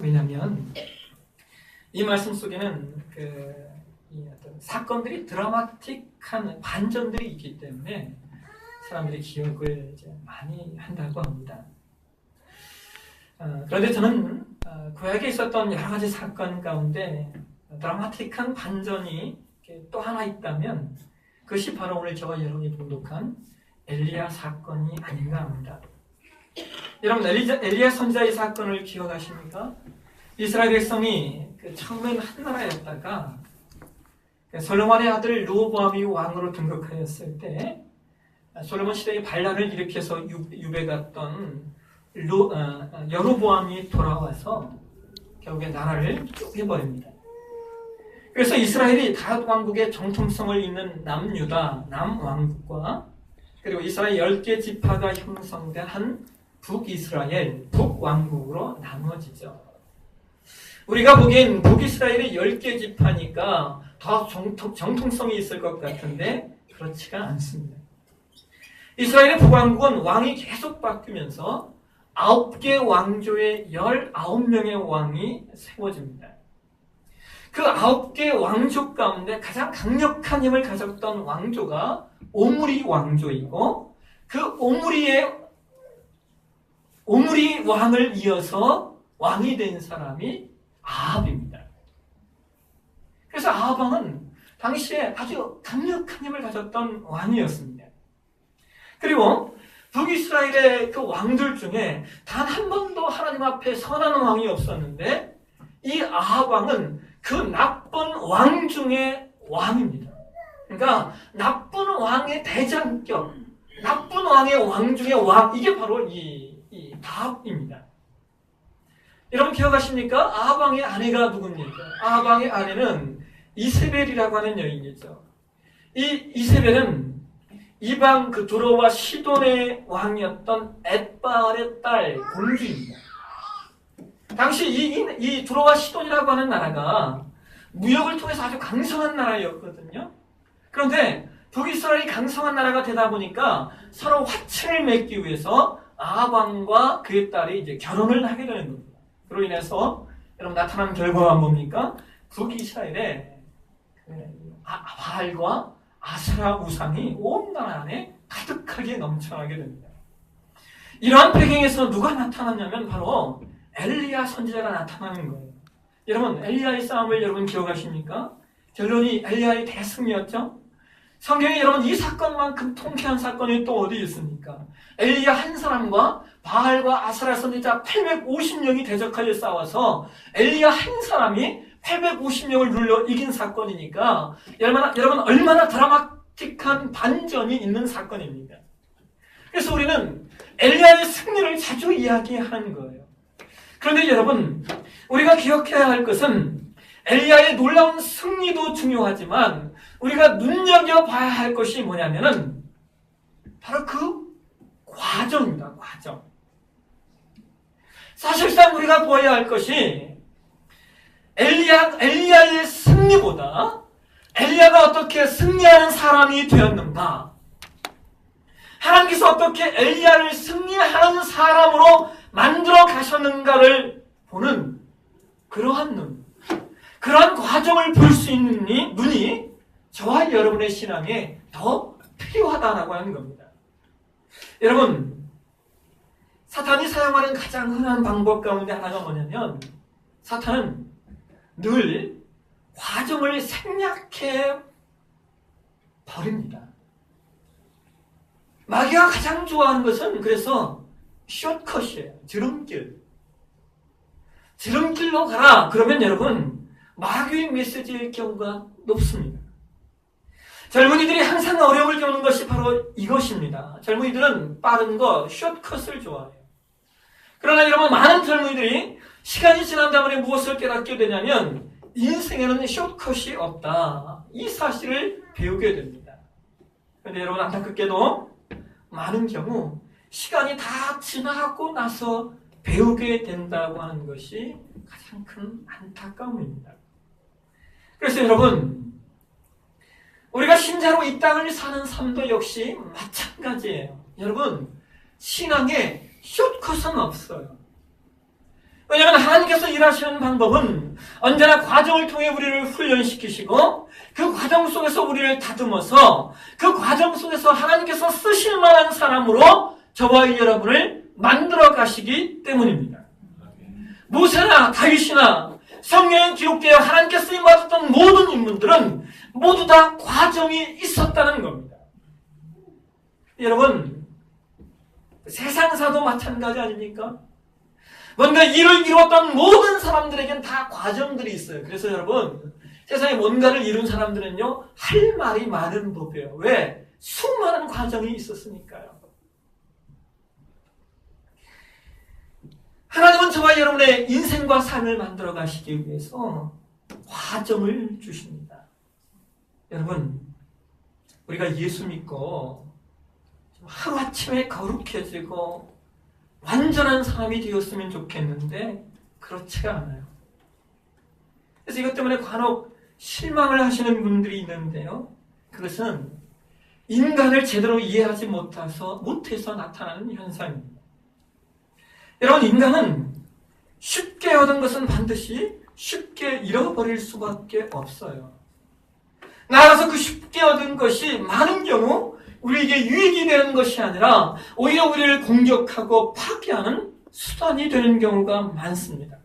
왜냐하면 이 말씀 속에는 이 어떤 사건들이 드라마틱한 반전들이 있기 때문에 사람들이 기억을 이제 많이 한다고 합니다. 그런데 저는 구약에 있었던 여러 가지 사건 가운데 드라마틱한 반전이 또 하나 있다면 그것이 바로 오늘 저와 여러분이 봉독한 엘리야 사건이 아닌가 합니다. 여러분, 엘리야 선지자의 사건을 기억하십니까? 이스라엘 백성이 처음엔 한 나라였다가 솔로몬의 아들 르호보암이 왕으로 등극하였을 때 솔로몬 시대에 반란을 일으켜서 유배 갔던 여로보암이 돌아와서 결국에 나라를 쪼개버립니다. 그래서 이스라엘이 다윗 왕국의 정통성을 잇는 남유다, 남왕국과 그리고 이스라엘 10개 지파가 형성된 한 북이스라엘, 북왕국으로 나누어지죠. 우리가 보기엔 북이스라엘이 10개 지파니까 더 정통성이 있을 것 같은데 그렇지가 않습니다. 이스라엘의 북왕국은 왕이 계속 바뀌면서 9개 왕조의 19명의 왕이 세워집니다. 그 9개 왕조 가운데 가장 강력한 힘을 가졌던 왕조가 오므리 왕조이고 그 오므리 왕을 이어서 왕이 된 사람이 아합입니다. 그래서 아합 왕은 당시에 아주 강력한 힘을 가졌던 왕이었습니다. 그리고 북이스라엘의 그 왕들 중에 단 한 번도 하나님 앞에 선한 왕이 없었는데 이 아합 왕은 그 나쁜 왕 중에 왕입니다. 그러니까 나쁜 왕의 대장격, 나쁜 왕의 왕 중에 왕, 이게 바로 이 아합입니다. 여러분 기억하십니까? 아합 왕의 아내가 누굽니까? 아합 왕의 아내는 이세벨이라고 하는 여인이죠. 이 이세벨은 이방 두로와 시돈의 왕이었던 엣바알의 딸 공주입니다. 당시 이 두로와 시돈이라고 하는 나라가 무역을 통해서 아주 강성한 나라였거든요. 그런데 북이스라엘이 강성한 나라가 되다 보니까 서로 화친을 맺기 위해서 아합 왕과 그의 딸이 이제 결혼을 하게 되는 겁니다. 그로 인해서 여러분 나타난 결과가 뭡니까? 북이스라엘에 바알과 아세라 우상이 온 나라 안에 가득하게 넘쳐나게 됩니다. 이러한 배경에서 누가 나타났냐면 바로 엘리야 선지자가 나타나는 거예요. 여러분, 엘리야의 싸움을 여러분 기억하십니까? 결론이 엘리야의 대승이었죠? 성경에 여러분 이 사건만큼 통쾌한 사건이 또 어디 있습니까? 엘리야 한 사람과 바알과 아세라 선지자 850명이 대적하여 싸워서 엘리야 한 사람이 850명을 눌러 이긴 사건이니까 여러분 얼마나 드라마틱한 반전이 있는 사건입니다. 그래서 우리는 엘리야의 승리를 자주 이야기하는 거예요. 그런데 여러분, 우리가 기억해야 할 것은 엘리야의 놀라운 승리도 중요하지만 우리가 눈여겨봐야 할 것이 뭐냐면은 바로 그 과정입니다. 과정. 사실상 우리가 보아야 할 것이 엘리야의 승리보다 엘리야가 어떻게 승리하는 사람이 되었는가, 하나님께서 어떻게 엘리야를 승리하는 사람으로 만들어 가셨는가를 보는 그러한 눈, 그러한 과정을 볼 수 있는 눈이 저와 여러분의 신앙에 더 필요하다라고 하는 겁니다. 여러분, 사탄이 사용하는 가장 흔한 방법 가운데 하나가 뭐냐면 사탄은 늘 과정을 생략해 버립니다. 마귀가 가장 좋아하는 것은 그래서 숏컷이에요. 지름길로 가라. 그러면 여러분 마귀의 메시지일 경우가 높습니다. 젊은이들이 항상 어려움을 겪는 것이 바로 이것입니다. 젊은이들은 빠른 거, 숏컷을 좋아해요. 그러나 여러분, 많은 젊은이들이 시간이 지난 다음에 무엇을 깨닫게 되냐면 인생에는 숏컷이 없다. 이 사실을 배우게 됩니다. 그런데 여러분, 안타깝게도 많은 경우 시간이 다 지나고 나서 배우게 된다고 하는 것이 가장 큰 안타까움입니다. 그래서 여러분, 우리가 신자로 이 땅을 사는 삶도 역시 마찬가지예요. 여러분, 신앙에 숏컷은 없어요. 왜냐하면 하나님께서 일하시는 방법은 언제나 과정을 통해 우리를 훈련시키시고 그 과정 속에서 우리를 다듬어서 그 과정 속에서 하나님께서 쓰실 만한 사람으로 저와 여러분을 만들어 가시기 때문입니다. 모세나 다윗이나 성경에 기록되어 하나님께 쓰임받았던 모든 인물들은 모두 다 과정이 있었다는 겁니다. 여러분, 세상사도 마찬가지 아닙니까? 뭔가 일을 이루었던 모든 사람들에겐 다 과정들이 있어요. 그래서 여러분, 세상에 뭔가를 이룬 사람들은요, 할 말이 많은 법이에요. 왜? 수많은 과정이 있었으니까요. 하나님은 저와 여러분의 인생과 삶을 만들어 가시기 위해서 과정을 주십니다. 여러분, 우리가 예수 믿고 하루아침에 거룩해지고 완전한 사람이 되었으면 좋겠는데 그렇지가 않아요. 그래서 이것 때문에 간혹 실망을 하시는 분들이 있는데요. 그것은 인간을 제대로 이해하지 못해서 나타나는 현상입니다. 여러분, 인간은 쉽게 얻은 것은 반드시 쉽게 잃어버릴 수밖에 없어요. 나아가서 그 쉽게 얻은 것이 많은 경우 우리에게 유익이 되는 것이 아니라 오히려 우리를 공격하고 파괴하는 수단이 되는 경우가 많습니다.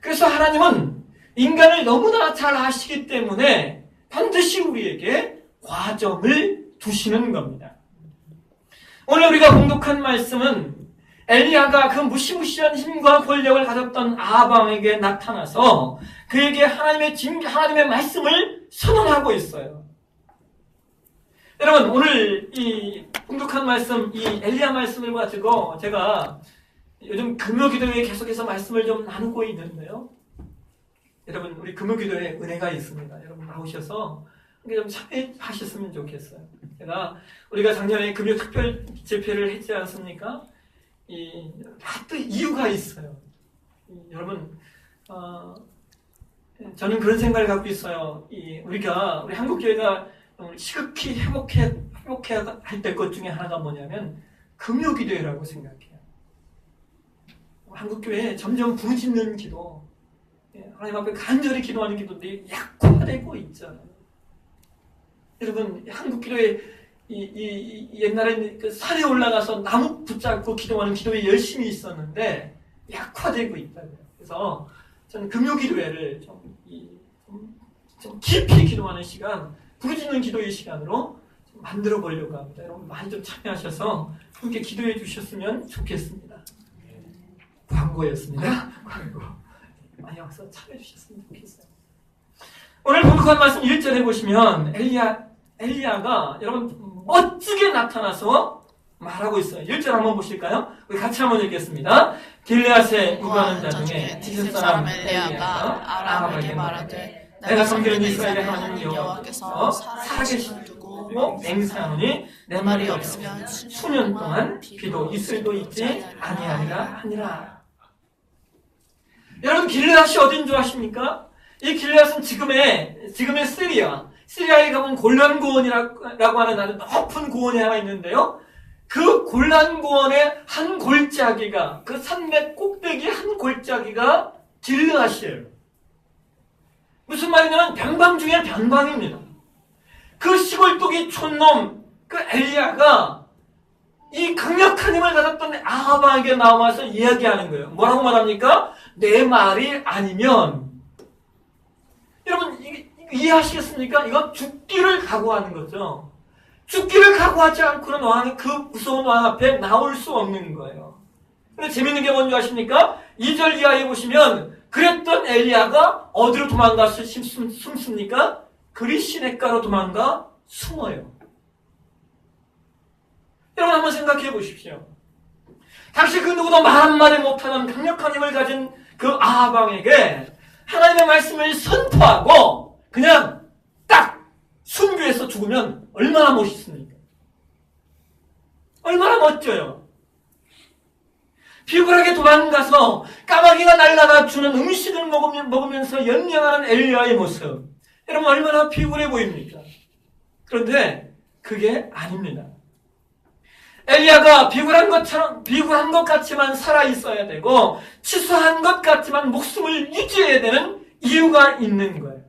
그래서 하나님은 인간을 너무나 잘 아시기 때문에 반드시 우리에게 과정을 두시는 겁니다. 오늘 우리가 공독한 말씀은 엘리야가 그 무시무시한 힘과 권력을 가졌던 아합에게 나타나서 그에게 하나님의 말씀을 선언하고 있어요. 여러분, 오늘 이 공독한 말씀, 이 엘리야 말씀을 가지고 제가 요즘 금요기도회에 계속해서 말씀을 좀 나누고 있는데요. 여러분, 우리 금요기도회에 은혜가 있습니다. 여러분 나오셔서 좀 참여하셨으면 좋겠어요. 우리가 작년에 금요 특별 집회를 했지 않습니까? 또 이유가 있어요. 여러분, 저는 그런 생각을 갖고 있어요. 우리 한국교회가 시급히 회복해야 할 때 것 중에 하나가 뭐냐면 금요기도회라고 생각해요. 한국교회에 점점 부르짖는 기도, 하나님 앞에 간절히 기도하는 기도들이 약화되고 있잖아요. 여러분, 한국기도회 옛날에 그 산에 올라가서 나무 붙잡고 기도하는 기도에 열심히 있었는데 약화되고 있다고요. 그래서 저는 금요기도회를 좀 깊이 기도하는 시간, 부르짖는 기도의 시간으로 좀 만들어 보려고 합니다. 여러분 많이 좀 참여하셔서 함께 기도해 주셨으면 좋겠습니다. 광고였습니다. 광고. 많이 와서 참여해 주셨으면 좋겠어요. 오늘 본독한 말씀 1절에 보시면 엘리야가 여러분 멋지게 나타나서 말하고 있어요. 1절 한번 보실까요? 우리 같이 한번 읽겠습니다. 길르앗에 구하는 자 중에 지스 사람 엘리야가 아합에게 말하되 내가 섬기는 이스라엘의 하나님 여호와께서 살아계신 두고 맹세하노니 내 말이 없으면 수년 동안 비도 이슬도 있지 아니하리라 하니라. 여러분, 길르앗이 어딘 줄 아십니까? 이 길르앗은 지금의 시리아에 가면 골란 고원이라고 하는 아주 높은 고원이 하나 있는데요. 그 골란 고원의 한 골짜기가, 그 산맥 꼭대기 한 골짜기가 길르앗이에요. 무슨 말이냐면 변방 중에 변방입니다. 그 시골독이 촌놈, 그 엘리야가 이 강력한 힘을 가졌던 아합에게 나와서 이야기하는 거예요. 뭐라고 말합니까? 내 말이 아니면, 여러분 이해하시겠습니까? 이건 죽기를 각오하는 거죠. 죽기를 각오하지 않고는 그 무서운 왕 앞에 나올 수 없는 거예요. 근데 재밌는 게 뭔지 아십니까? 2절 이하에 보시면 그랬던 엘리야가 어디로 도망가서 숨습니까? 그리 시냇가로 도망가 숨어요. 여러분 한번 생각해 보십시오. 당시 그 누구도 말 한마디 못하는 강력한 힘을 가진 그 아합 왕에게 하나님의 말씀을 선포하고 그냥 딱 순교해서 죽으면 얼마나 멋있습니까? 얼마나 멋져요. 비굴하게 도망가서 까마귀가 날아가 주는 음식을 먹으면서 연명하는 엘리야의 모습, 여러분 얼마나 비굴해 보입니까? 그런데 그게 아닙니다. 엘리야가 비굴한 것 같지만 살아 있어야 되고 치수한 것 같지만 목숨을 유지해야 되는 이유가 있는 거예요.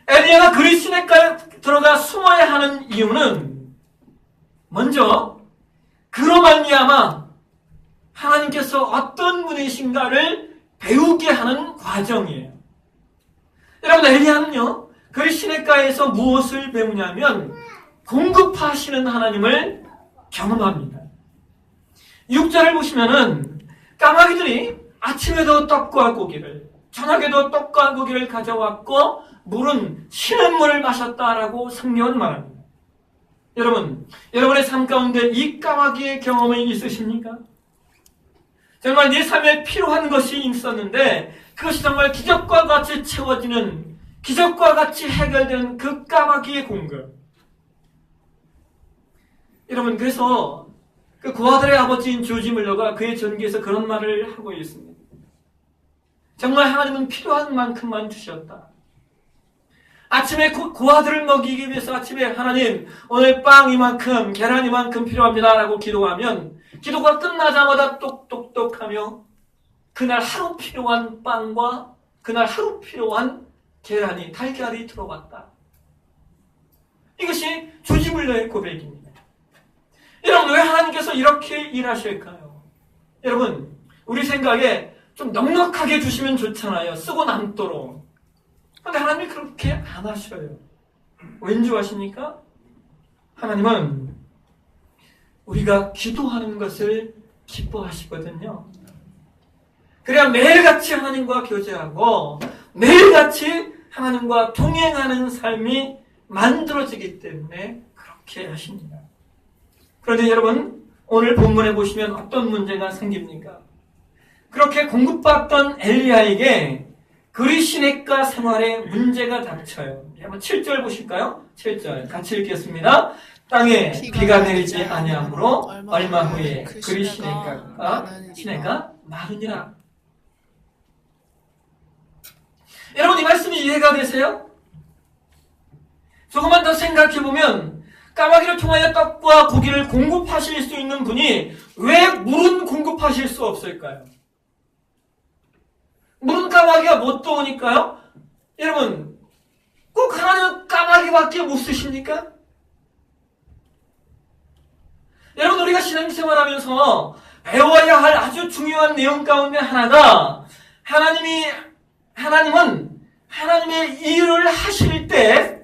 엘리야가 그리 시내가에 들어가 숨어야 하는 이유는 먼저 그로 말미암아 하나님께서 어떤 분이신가를 배우게 하는 과정이에요. 여러분, 엘리야는요 그리 시내가에서 무엇을 배우냐면 공급하시는 하나님을 경험합니다. 6절을 보시면은 까마귀들이 아침에도 떡과 고기를, 저녁에도 떡과 고기를 가져왔고 물은 신음물을 마셨다라고 성경은 말합니다. 여러분, 여러분의 삶 가운데 이 까마귀의 경험이 있으십니까? 정말 내 삶에 필요한 것이 있었는데 그것이 정말 기적과 같이 채워지는, 기적과 같이 해결되는 그 까마귀의 공급. 여러분, 그래서 그 고아들의 아버지인 조지 물러가 그의 전기에서 그런 말을 하고 있습니다. 정말 하나님은 필요한 만큼만 주셨다. 아침에 고아들을 먹이기 위해서 아침에 하나님 오늘 빵 이만큼, 계란 이만큼 필요합니다 라고 기도하면 기도가 끝나자마자 똑똑똑하며 그날 하루 필요한 빵과 그날 하루 필요한 계란이, 달걀이 들어왔다. 이것이 조지 물러의 고백입니다. 여러분, 왜 하나님께서 이렇게 일하실까요? 여러분, 우리 생각에 좀 넉넉하게 주시면 좋잖아요. 쓰고 남도록. 그런데 하나님이 그렇게 안 하셔요. 왠지 아십니까? 하나님은 우리가 기도하는 것을 기뻐하시거든요. 그래야 매일같이 하나님과 교제하고 매일같이 하나님과 동행하는 삶이 만들어지기 때문에 그렇게 하십니다. 그런데 여러분, 오늘 본문에 보시면 어떤 문제가 생깁니까? 그렇게 공급받던 엘리야에게 그리 시내가 생활에 문제가 닥쳐요. 한번 7절 보실까요? 7절 같이 읽겠습니다. 땅에 비가 내리지 아니하므로 얼마 후에 그리 시내가 마르니라. 여러분, 이 말씀이 이해가 되세요? 조금만 더 생각해보면 까마귀를 통하여 떡과 고기를 공급하실 수 있는 분이 왜 물은 공급하실 수 없을까요? 물은 까마귀가 못 떠오니까요? 여러분, 꼭 하나님은 까마귀밖에 못 쓰십니까? 여러분, 우리가 신앙생활하면서 배워야 할 아주 중요한 내용 가운데 하나가 하나님은 하나님의 일을 하실 때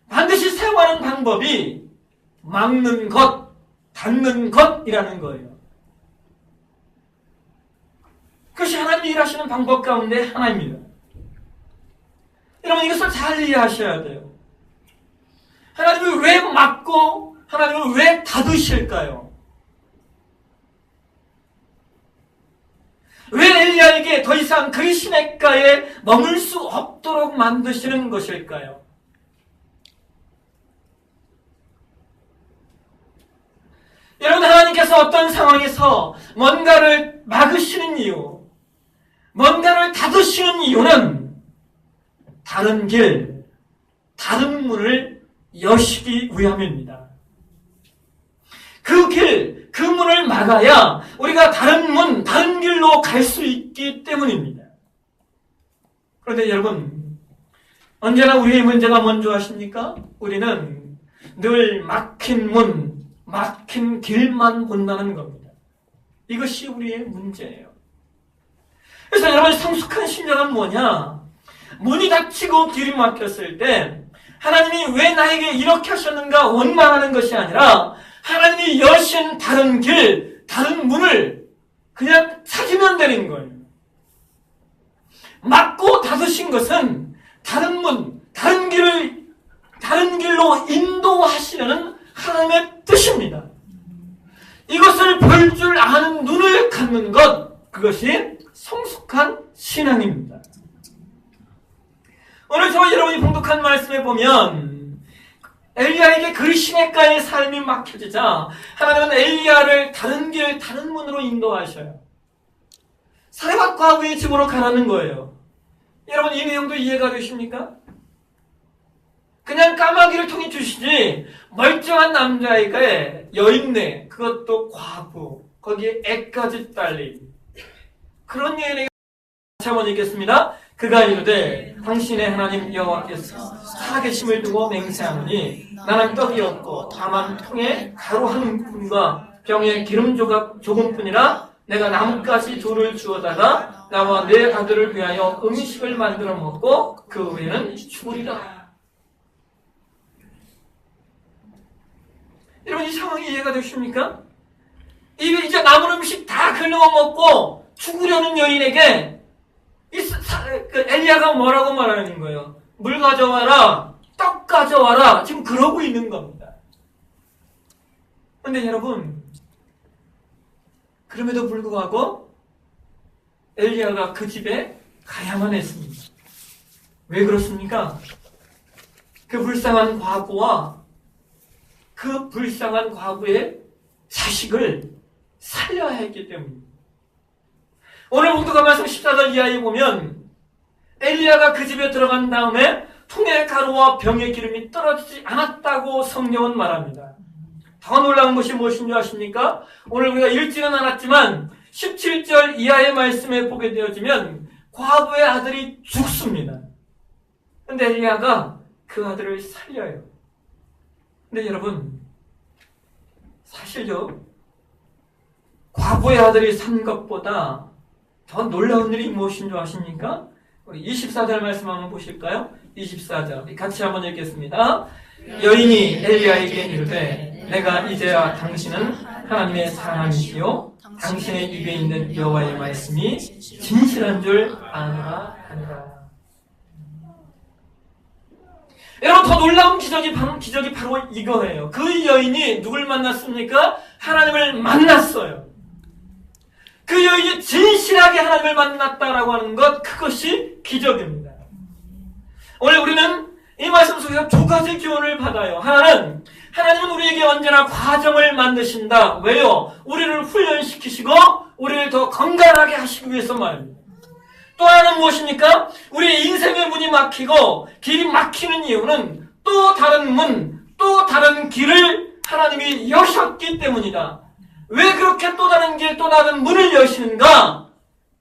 반드시 사용하는 방법이 막는 것, 닫는 것이라는 거예요. 그것이 하나님이 일하시는 방법 가운데 하나입니다. 여러분, 이것을 잘 이해하셔야 돼요. 하나님이 왜 막고 하나님은 왜 닫으실까요? 왜 엘리야에게 더 이상 그리 시내가에 머물 수 없도록 만드시는 것일까요? 여러분, 하나님께서 어떤 상황에서 뭔가를 막으시는 이유, 뭔가를 닫으시는 이유는 다른 길, 다른 문을 여시기 위함입니다. 그 길, 그 문을 막아야 우리가 다른 문, 다른 길로 갈 수 있기 때문입니다. 그런데 여러분, 언제나 우리의 문제가 뭔지 아십니까? 우리는 늘 막힌 문, 막힌 길만 본다는 겁니다. 이것이 우리의 문제예요. 그래서 여러분, 성숙한 신앙은 뭐냐? 문이 닫히고 길이 막혔을 때 하나님이 왜 나에게 이렇게 하셨는가 원망하는 것이 아니라 하나님이 여신 다른 길, 다른 문을 그냥 찾으면 되는 거예요. 막고 닫으신 것은 다른 문, 다른 길로 인도하시려는 하나님의 뜻입니다. 이것을 볼 줄 아는 눈을 갖는 것, 그것이 성숙한 신앙입니다. 오늘 저와 여러분이 봉독한 말씀에 보면 엘리야에게 그리 시내가의 삶이 막혀지자 하나님은 엘리야를 다른 길, 다른 문으로 인도하셔요. 사레밧 과부의 집으로 가라는 거예요. 여러분, 이 내용도 이해가 되십니까? 그냥 까마귀를 통해 주시지 멀쩡한 남자에게 여인네, 그것도 과부, 거기에 애까지 딸린 그런 여인에게 다시 한번 읽겠습니다. 그가 이르되 당신의 하나님 여호와께서 살아계심을 두고 맹세하노니 나는 떡이 없고 다만 통에 가루 한 움과 병에 기름 조금뿐이라 내가 나뭇가지 둘을 주어다가 나와 내 아들을 위하여 음식을 만들어 먹고 그 후에는 죽으리라. 여러분, 이 상황이 이해가 되십니까? 이제 남은 음식 다 긁어 먹고 죽으려는 여인에게 엘리야가 뭐라고 말하는 거예요? 물 가져와라, 떡 가져와라, 지금 그러고 있는 겁니다. 그런데 여러분, 그럼에도 불구하고 엘리야가 그 집에 가야만 했습니다. 왜 그렇습니까? 그 불쌍한 과부와 그 불쌍한 과부의 자식을 살려야 했기 때문입니다. 오늘 본문의 말씀 14절 이하에 보면 엘리야가 그 집에 들어간 다음에 통에 가루와 병의 기름이 떨어지지 않았다고 성경은 말합니다. 더 놀라운 것이 무엇인 줄 아십니까? 오늘 우리가 읽지는 않았지만 17절 이하의 말씀에 보게 되어지면 과부의 아들이 죽습니다. 그런데 엘리야가 그 아들을 살려요. 근데 여러분, 사실요, 과부의 아들이 산 것보다 더 놀라운 일이 무엇인 줄 아십니까? 우리 24절 말씀 한번 보실까요? 24절 같이 한번 읽겠습니다. 여인이 엘리야에게 이르되 내가 이제야 당신은 하나님의 사람이시요 당신의 입에 있는 여호와의 말씀이 진실한 줄 아노라 하니라. 여러분, 더 놀라운 기적이 바로 이거예요. 그 여인이 누굴 만났습니까? 하나님을 만났어요. 그 여인이 진실하게 하나님을 만났다라고 하는 것, 그것이 기적입니다. 오늘 우리는 이 말씀 속에서 두 가지 교훈을 받아요. 하나님은 우리에게 언제나 과정을 만드신다. 왜요? 우리를 훈련시키시고 우리를 더 건강하게 하시기 위해서 말입니다. 또 하나는 무엇입니까? 우리의 인생의 문이 막히고 길이 막히는 이유는 또 다른 문, 또 다른 길을 하나님이 여셨기 때문이다. 왜 그렇게 또 다른 길, 또 다른 문을 여시는가?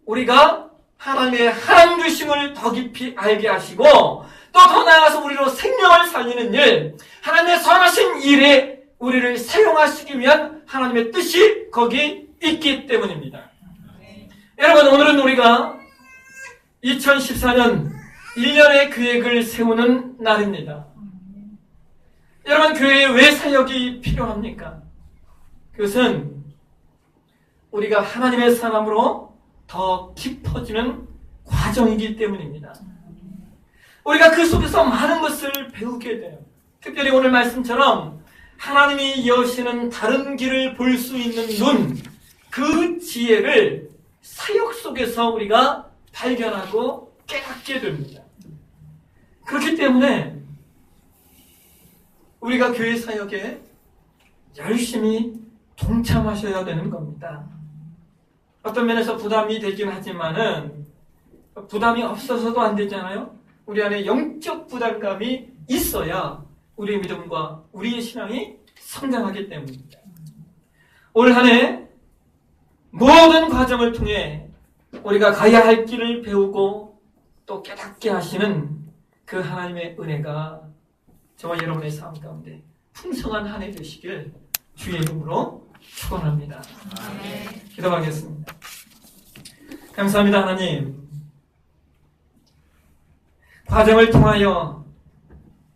우리가 하나님의 하나님 주심을 더 깊이 알게 하시고 또 더 나아가서 우리로 생명을 살리는 일, 하나님의 선하신 일에 우리를 사용하시기 위한 하나님의 뜻이 거기 있기 때문입니다. 여러분, 오늘은 우리가 2014년 1년의 계획을 세우는 날입니다. 여러분, 교회에 왜 사역이 필요합니까? 그것은 우리가 하나님의 사람으로 더 깊어지는 과정이기 때문입니다. 우리가 그 속에서 많은 것을 배우게 돼요. 특별히 오늘 말씀처럼 하나님이 여시는 다른 길을 볼 수 있는 눈, 그 지혜를 사역 속에서 우리가 발견하고 깨닫게 됩니다. 그렇기 때문에 우리가 교회 사역에 열심히 동참하셔야 되는 겁니다. 어떤 면에서 부담이 되긴 하지만은 부담이 없어서도 안 되잖아요. 우리 안에 영적 부담감이 있어야 우리의 믿음과 우리의 신앙이 성장하기 때문입니다. 올 한 해 모든 과정을 통해 우리가 가야 할 길을 배우고 또 깨닫게 하시는 그 하나님의 은혜가 저와 여러분의 삶 가운데 풍성한 한 해 되시길 주의 이름으로 축원합니다. 기도하겠습니다. 감사합니다. 하나님, 과정을 통하여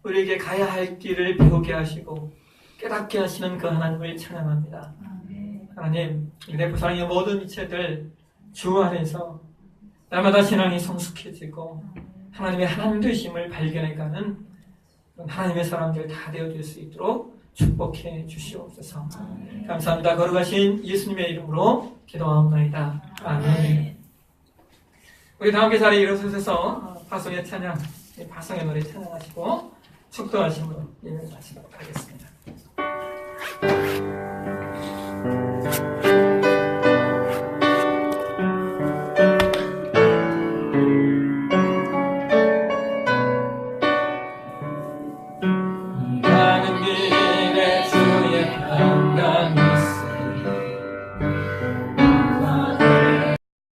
우리에게 가야 할 길을 배우게 하시고 깨닫게 하시는 그 하나님을 찬양합니다. 하나님, 내 부상의 모든 이체들 주 안에서 날마다 신앙이 성숙해지고 하나님의 하나님 되심을 발견해가는 하나님의 사람들 다 되어줄 수 있도록 축복해 주시옵소서. 감사합니다. 거룩하신 예수님의 이름으로 기도하옵나이다. 아멘. 우리 다 함께 자리에 일어서셔서 파송의 찬양, 파송의 노래 찬양하시고 축도하심으로 예배를 마치도록 하겠습니다.